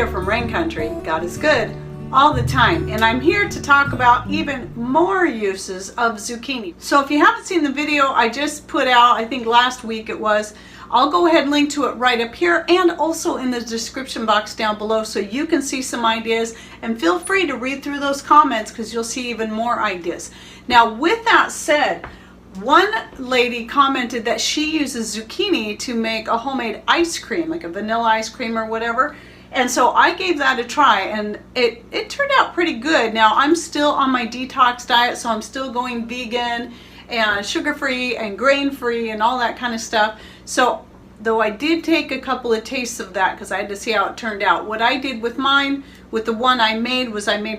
here from Rain Country. God is good all the time, and I'm here to talk about even more uses of zucchini. So if you haven't seen the video I just put out, I think last week it was, I'll go ahead and link to it right up here and also in the description box down below so you can see some ideas, and feel free to read through those comments because you'll see even more ideas. Now with that said, one lady commented that she uses zucchini to make a homemade ice cream, like a vanilla ice cream or whatever. And so I gave that a try, and it turned out pretty good. Now I'm still on my detox diet, so I'm still going vegan and sugar-free and grain-free and all that kind of stuff. So though I did take a couple of tastes of that because I had to see how it turned out. What I did with mine, with the one I made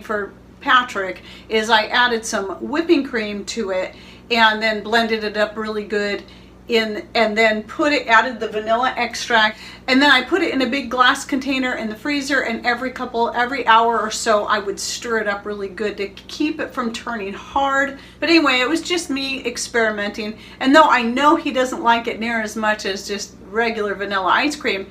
for Patrick, is I added some whipping cream to it and then blended it up really good and then added the vanilla extract, and then I put it in a big glass container in the freezer, and every hour or so I would stir it up really good to keep it from turning hard. But anyway, it was just me experimenting, and though I know he doesn't like it near as much as just regular vanilla ice cream,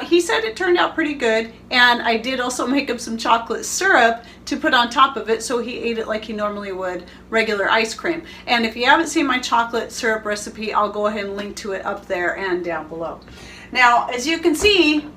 he said it turned out pretty good. And I did also make up some chocolate syrup to put on top of it, so he ate it like he normally would regular ice cream. And if you haven't seen my chocolate syrup recipe, I'll go ahead and link to it up there and down below. Now as you can see,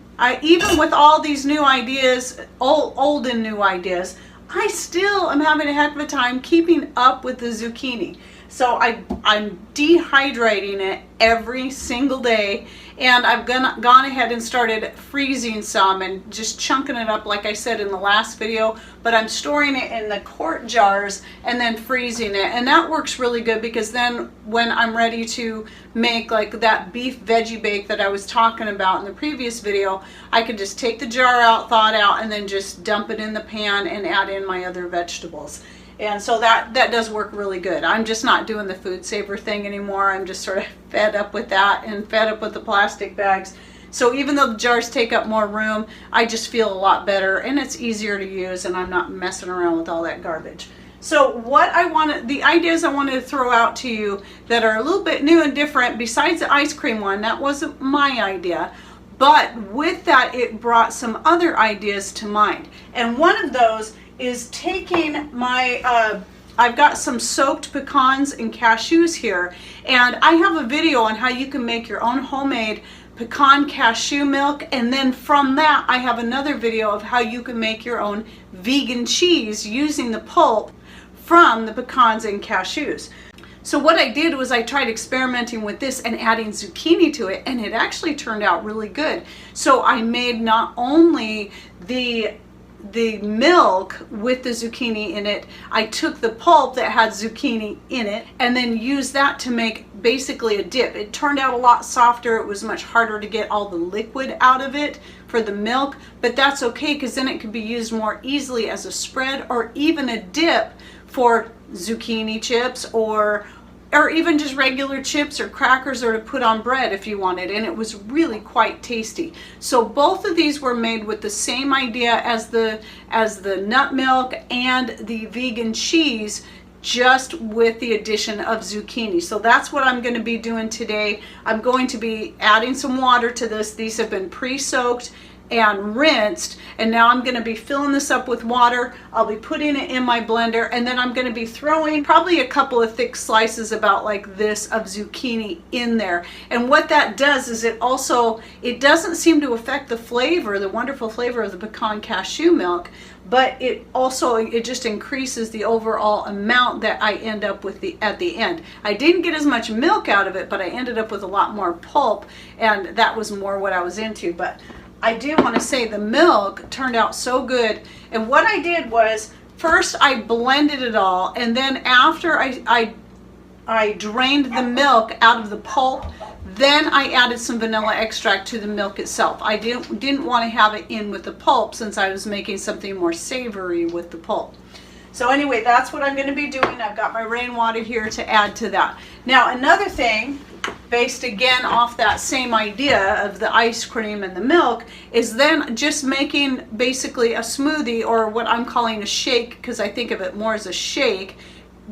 even with all these new ideas, old and new ideas, I still am having a heck of a time keeping up with the zucchini. So I'm dehydrating it every single day, and I've gone ahead and started freezing some and just chunking it up like I said in the last video, but I'm storing it in the quart jars and then freezing it, and that works really good because then when I'm ready to make like that beef veggie bake that I was talking about in the previous video, I can just take the jar out, thaw it out, and then just dump it in the pan and add in my other vegetables. And so that does work really good. I'm just not doing the food saver thing anymore. I'm just sort of fed up with that and fed up with the plastic bags. So even though the jars take up more room, I just feel a lot better and it's easier to use, and I'm not messing around with all that garbage. So the ideas I wanted to throw out to you that are a little bit new and different, besides the ice cream one, that wasn't my idea. But with that, it brought some other ideas to mind. And one of those is taking my, I've got some soaked pecans and cashews here, and I have a video on how you can make your own homemade pecan cashew milk, and then from that I have another video of how you can make your own vegan cheese using the pulp from the pecans and cashews. So what I did was I tried experimenting with this and adding zucchini to it, and it actually turned out really good. So I made not only the milk with the zucchini in it, I took the pulp that had zucchini in it and then used that to make basically a dip. It turned out a lot softer. It was much harder to get all the liquid out of it for the milk, but that's okay because then it could be used more easily as a spread or even a dip for zucchini chips or even just regular chips or crackers, or to put on bread if you wanted, and it was really quite tasty. So both of these were made with the same idea as the nut milk and the vegan cheese, just with the addition of zucchini. So that's what I'm going to be doing today. I'm going to be adding some water to this. These have been pre-soaked and rinsed, and now I'm going to be filling this up with water. I'll be putting it in my blender, and then I'm going to be throwing probably a couple of thick slices about like this of zucchini in there. And what that does is it doesn't seem to affect the flavor, the wonderful flavor of the pecan cashew milk, but it just increases the overall amount that I end up with at the end. I didn't get as much milk out of it, but I ended up with a lot more pulp, and that was more what I was into. But I do want to say the milk turned out so good. And what I did was, first I blended it all, and then after I drained the milk out of the pulp, then I added some vanilla extract to the milk itself. I didn't want to have it in with the pulp since I was making something more savory with the pulp. So anyway, that's what I'm going to be doing. I've got my rainwater here to add to that. Now another thing, based again off that same idea of the ice cream and the milk, is then just making basically a smoothie, or what I'm calling a shake because I think of it more as a shake.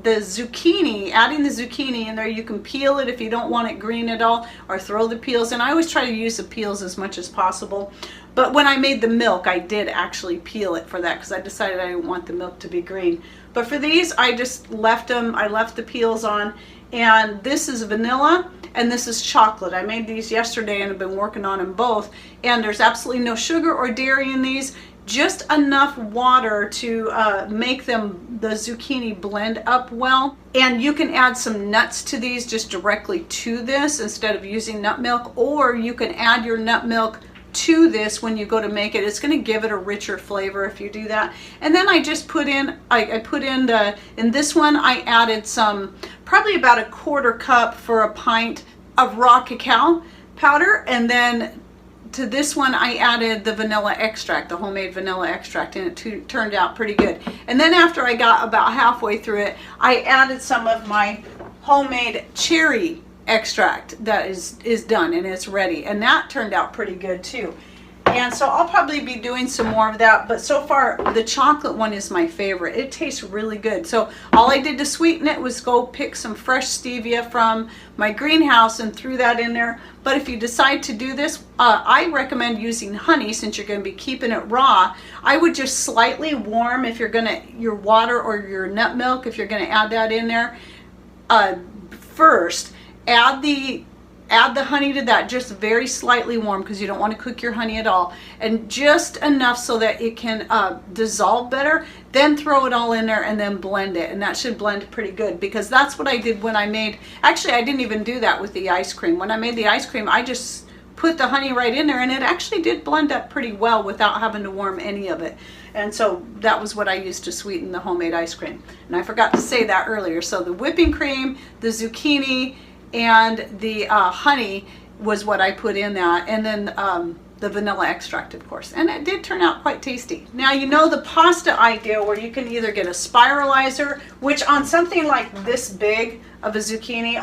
The zucchini, adding the zucchini in there, you can peel it if you don't want it green at all, or throw the peels, and I always try to use the peels as much as possible. But when I made the milk, I did actually peel it for that because I decided I didn't want the milk to be green. But for these, I just left them, I left the peels on. And this is vanilla and this is chocolate. I made these yesterday and have been working on them both. And there's absolutely no sugar or dairy in these, just enough water to make them, the zucchini blend up well. And you can add some nuts to these just directly to this instead of using nut milk, or you can add your nut milk to this when you go to make it. It's going to give it a richer flavor if you do that. And then I just put in, I put in in this one, I added some, probably about a 1/4 cup for a pint of raw cacao powder. And then to this one, I added the vanilla extract, the homemade vanilla extract, and it turned out pretty good. And then after I got about halfway through it, I added some of my homemade cherry extract that is done and it's ready, and that turned out pretty good too. And so I'll probably be doing some more of that, but so far the chocolate one is my favorite. It tastes really good. So all I did to sweeten it was go pick some fresh stevia from my greenhouse and threw that in there. But if you decide to do this, I recommend using honey since you're going to be keeping it raw. I would just slightly warm if you're going to, your water or your nut milk, if you're going to add that in there first. Add the honey to that, just very slightly warm because you don't want to cook your honey at all, and just enough so that it can dissolve better. Then throw it all in there and then blend it, and that should blend pretty good, because that's what I did when I made, actually I didn't even do that with the ice cream. When I made the ice cream, I just put the honey right in there and it actually did blend up pretty well without having to warm any of it. And so that was what I used to sweeten the homemade ice cream. And I forgot to say that earlier. So the whipping cream, the zucchini, and the honey was what I put in that, and then the vanilla extract, of course, and it did turn out quite tasty. Now, you know the pasta idea where you can either get a spiralizer, which on something like this big of a zucchini,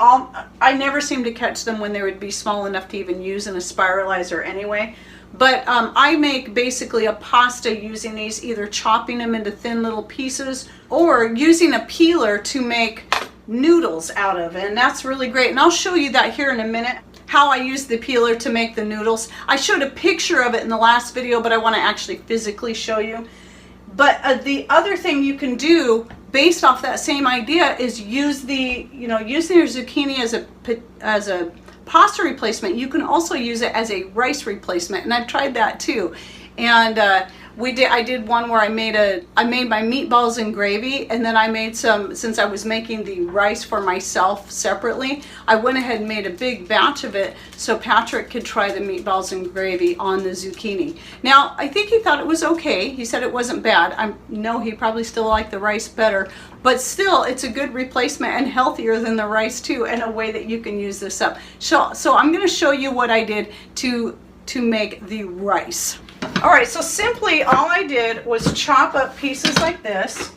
I never seem to catch them when they would be small enough to even use in a spiralizer anyway. But I make basically a pasta using these, either chopping them into thin little pieces or using a peeler to make noodles out of, and that's really great. And I'll show you that here in a minute, how I use the peeler to make the noodles. I showed a picture of it in the last video, but I want to actually physically show you. But the other thing you can do based off that same idea is use the, using your zucchini as a pasta replacement. You can also use it as a rice replacement, and I've tried that too. And I did one where I made my meatballs and gravy, and then I made some, since I was making the rice for myself separately, I went ahead and made a big batch of it so Patrick could try the meatballs and gravy on the zucchini. Now, I think he thought it was okay. He said it wasn't bad. I know he probably still liked the rice better, but still it's a good replacement and healthier than the rice too, and a way that you can use this up. So I'm going to show you what I did to make the rice. All right, so simply all I did was chop up pieces like this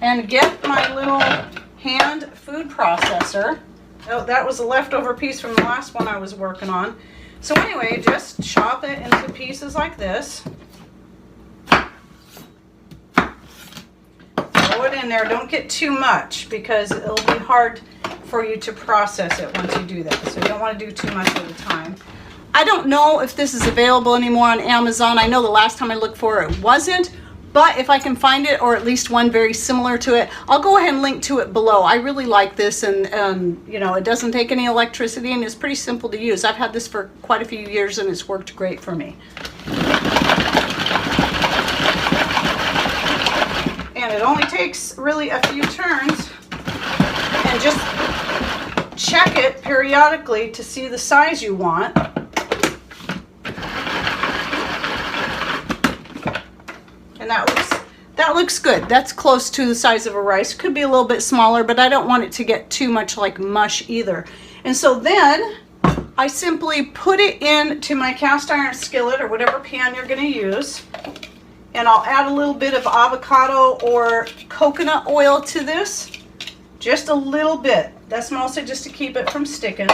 and get my little hand food processor. Oh, that was a leftover piece from the last one I was working on. So anyway, just chop it into pieces like this. Throw it in there. Don't get too much because it'll be hard for you to process it once you do that. So you don't want to do too much at a time. I don't know if this is available anymore on Amazon. I know the last time I looked for it wasn't, but if I can find it, or at least one very similar to it, I'll go ahead and link to it below. I really like this, and it doesn't take any electricity, and it's pretty simple to use. I've had this for quite a few years and it's worked great for me. And it only takes really a few turns, and just check it periodically to see the size you want. And that looks good. That's close to the size of a rice. Could be a little bit smaller, but I don't want it to get too much like mush either. And so then I simply put it into my cast iron skillet or whatever pan you're going to use. And I'll add a little bit of avocado or coconut oil to this. Just a little bit. That's mostly just to keep it from sticking.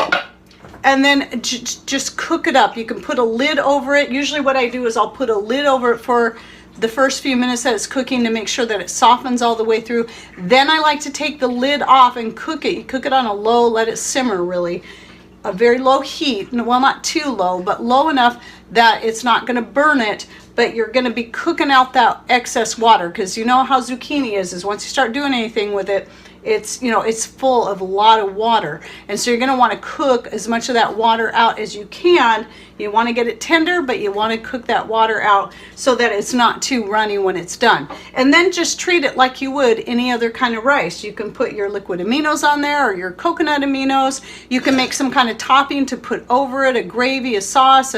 And then just cook it up. You can put a lid over it. Usually what I do is I'll put a lid over it for the first few minutes that it's cooking to make sure that it softens all the way through. Then I like to take the lid off and cook it. You cook it on a low, let it simmer really a very low heat, well, not too low, but low enough that it's not going to burn it, but you're going to be cooking out that excess water, because you know how zucchini is once you start doing anything with it, it's, you know, it's full of a lot of water. And so you're going to want to cook as much of that water out as you can. You want to get it tender, but you want to cook that water out so that it's not too runny when it's done. And then just treat it like you would any other kind of rice. You can put your liquid aminos on there, or your coconut aminos. You can make some kind of topping to put over it, a gravy, a sauce,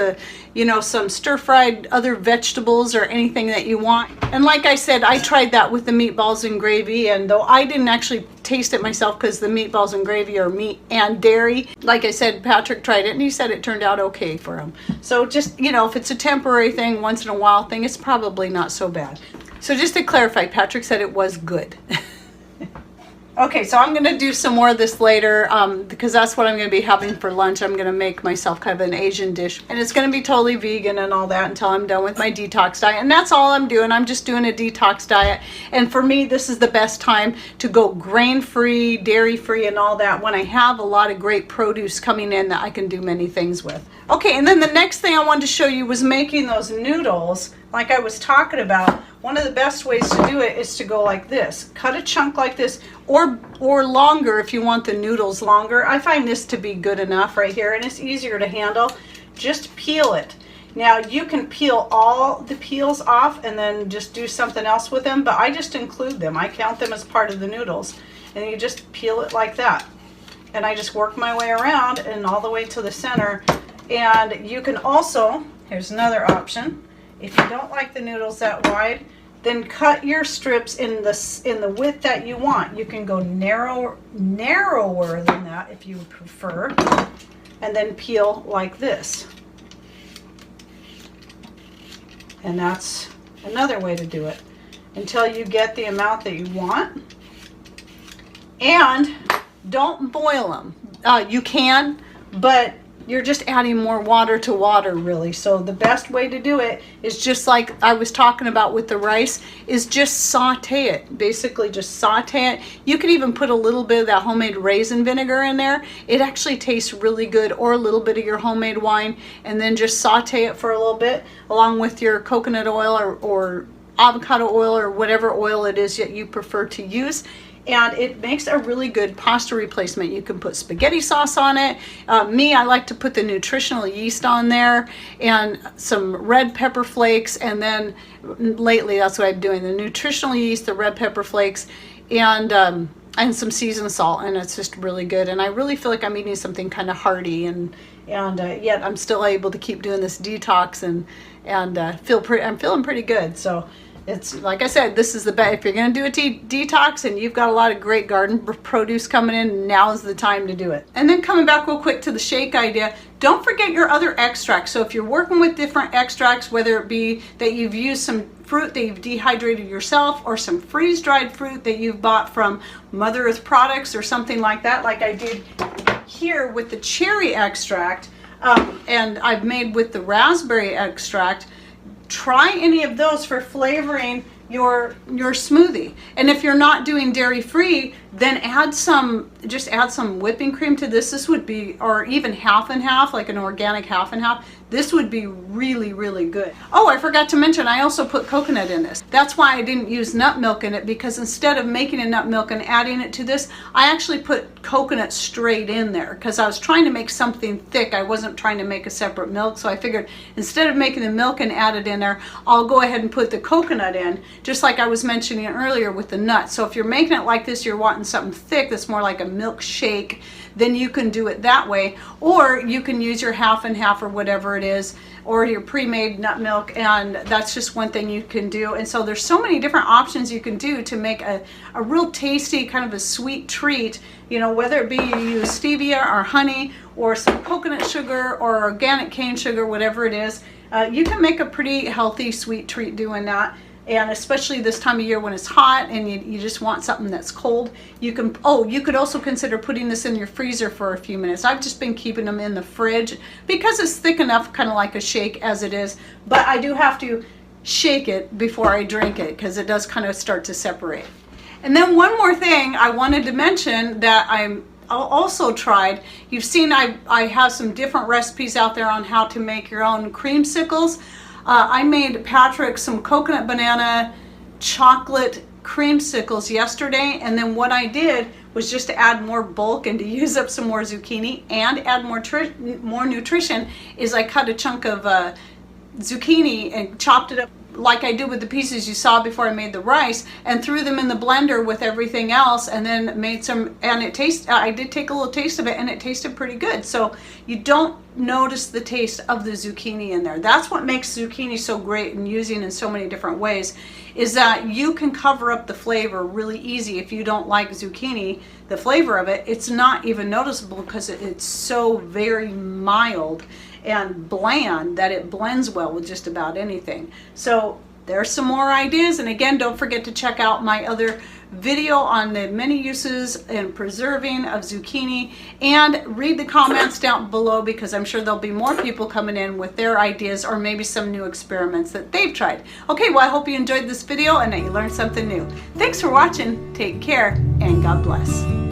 you know, some stir-fried other vegetables or anything that you want. And like I said, I tried that with the meatballs and gravy, and though I didn't actually taste it myself because the meatballs and gravy are meat and dairy, like I said, Patrick tried it and he said it turned out okay for him. So just, you know, if it's a temporary thing, once in a while thing, it's probably not so bad. So just to clarify, Patrick said it was good. Okay, so I'm going to do some more of this later because that's what I'm going to be having for lunch. I'm going to make myself kind of an Asian dish, and it's going to be totally vegan and all that until I'm done with my detox diet. And that's all I'm doing. I'm just doing a detox diet. And for me, this is the best time to go grain-free, dairy-free, and all that when I have a lot of great produce coming in that I can do many things with. Okay, and then the next thing I wanted to show you was making those noodles like I was talking about. One of the best ways to do it is to go like this. Cut a chunk like this, or longer if you want the noodles longer. I find this to be good enough right here, and it's easier to handle. Just peel it. Now you can peel all the peels off and then just do something else with them, but I just include them. I count them as part of the noodles. And you just peel it like that. And I just work my way around and all the way to the center. And you can also, here's another option. If you don't like the noodles that wide, then cut your strips in the width that you want. You can go narrower than that if you prefer, and then peel like this. And that's another way to do it until you get the amount that you want. And don't boil them. You can, but you're just adding more water to water, really. So the best way to do it is just like I was talking about with the rice, is just saute it. Basically just saute it. You can even put a little bit of that homemade raisin vinegar in there. It actually tastes really good, or a little bit of your homemade wine, and then just saute it for a little bit along with your coconut oil or avocado oil or whatever oil it is that you prefer to use. And it makes a really good pasta replacement. You can put spaghetti sauce on it. I like to put the nutritional yeast on there and some red pepper flakes. And then lately, that's what I'm doing. The nutritional yeast, the red pepper flakes, and some seasoned salt. And it's just really good. And I really feel like I'm eating something kind of hearty. And yet I'm still able to keep doing this detox and I'm feeling pretty good. So it's like I said, this is the best. If you're going to do a detox and you've got a lot of great garden produce coming in, now is the time to do it. And then coming back real quick to the shake idea, don't forget your other extracts. So if you're working with different extracts, whether it be that you've used some fruit that you've dehydrated yourself, or some freeze-dried fruit that you've bought from Mother Earth products or something like that, like I did here with the cherry extract, and I've made with the raspberry extract, try any of those for flavoring your smoothie. And if you're not doing dairy free, then just add some whipping cream to this. This would be, or even half and half, like an organic half and half. This would be really, really good. Oh, I forgot to mention, I also put coconut in this. That's why I didn't use nut milk in it, because instead of making a nut milk and adding it to this, I actually put coconut straight in there because I was trying to make something thick. I wasn't trying to make a separate milk, so I figured instead of making the milk and add it in there, I'll go ahead and put the coconut in, just like I was mentioning earlier with the nuts. So if you're making it like this, you're wanting something thick that's more like a milkshake, then you can do it that way. Or you can use your half and half or whatever it is, or your pre-made nut milk, and that's just one thing you can do. And so there's so many different options you can do to make a real tasty, kind of a sweet treat, you know, whether it be you use stevia or honey or some coconut sugar or organic cane sugar, whatever it is. You can make a pretty healthy sweet treat doing that. And especially this time of year when it's hot and you just want something that's cold, you could also consider putting this in your freezer for a few minutes. I've just been keeping them in the fridge because it's thick enough, kind of like a shake as it is, but I do have to shake it before I drink it because it does kind of start to separate. And then one more thing I wanted to mention that also tried, you've seen I have some different recipes out there on how to make your own creamsicles. I made Patrick some coconut banana chocolate creamsicles yesterday, and then what I did was just to add more bulk and to use up some more zucchini and add more nutrition is I cut a chunk of zucchini and chopped it up like I did with the pieces you saw before I made the rice, and threw them in the blender with everything else, and then made some, and I did take a little taste of it, and it tasted pretty good. So you don't notice the taste of the zucchini in there. That's what makes zucchini so great and using in so many different ways, is that you can cover up the flavor really easy. If you don't like zucchini, the flavor of it, it's not even noticeable because it's so very mild and bland that it blends well with just about anything. So there's some more ideas, and again, don't forget to check out my other video on the many uses and preserving of zucchini, and read the comments down below because I'm sure there'll be more people coming in with their ideas or maybe some new experiments that they've tried. Okay, well, I hope you enjoyed this video and that you learned something new. Thanks for watching, take care, and God bless.